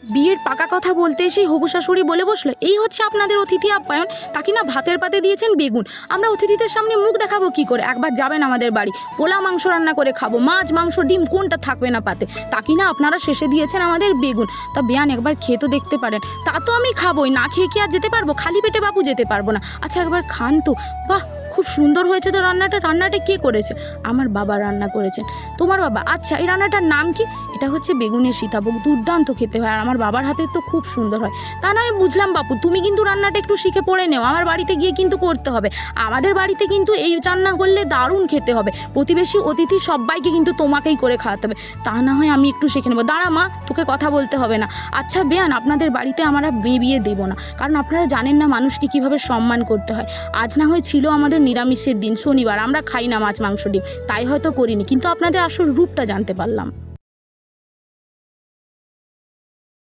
বিয়ের পাকা কথা বলতে এসেই হবু শাশুড়ি বলে বসলো, এই হচ্ছে আপনাদের অতিথি আপ্যায়ন। তাকে না ভাতের পাতে দিয়েছেন বেগুন। আমরা অতিথিদের সামনে মুখ দেখাবো কি করে? একবার যাবেন আমাদের বাড়ি, পোলা মাংস রান্না করে খাবো, মাছ মাংস ডিম কোনটা থাকবে না পাতে। তাকে না আপনারা শেষে দিয়েছেন আমাদের বেগুন। তা বেয়ান একবার খেয়ে তো দেখতে পারেন। তা তো আমি খাবোই, না খেয়ে কি আর যেতে পারবো? খালি পেটে বাপু যেতে পারবো না। আচ্ছা একবার খান তো। বাহ, খুব সুন্দর হয়েছে তো রান্নাটা কে করেছে? আমার বাবা রান্না করেছেন। তোমার বাবা? আচ্ছা, এই রান্নাটার নাম কি? এটা হচ্ছে বেগুনের সীতাভোগ। দুর্দান্ত খেতে হয়, আর আমার বাবার হাতে তো খুব সুন্দর হয়। তা নয় বুঝলাম বাপু, তুমি কিন্তু রান্নাটা একটু শিখে পড়ে নেও, আমার বাড়িতে গিয়ে কিন্তু করতে হবে। আমাদের বাড়িতে কিন্তু এই রান্না করলে দারুণ খেতে হবে। প্রতিবেশী অতিথি সবাইকে কিন্তু তোমাকেই করে খাওয়াতে হবে। তা না হয় আমি একটু শিখে নেবো। দাঁড়া মা, তোকে কথা বলতে হবে না। আচ্ছা বেয়ান, আপনাদের বাড়িতে আমরা বিয়ে দেবো না, কারণ আপনারা জানেন না মানুষকে কিভাবে সম্মান করতে হয়। আজ না হয় ছিল আমাদের নিরামিষের দিন, শনিবার, আমরা খাই না মাছ মাংস ডিম, তাই হয়তো করিনি, কিন্তু আপনাদের আসল রূপটা জানতে পারলাম।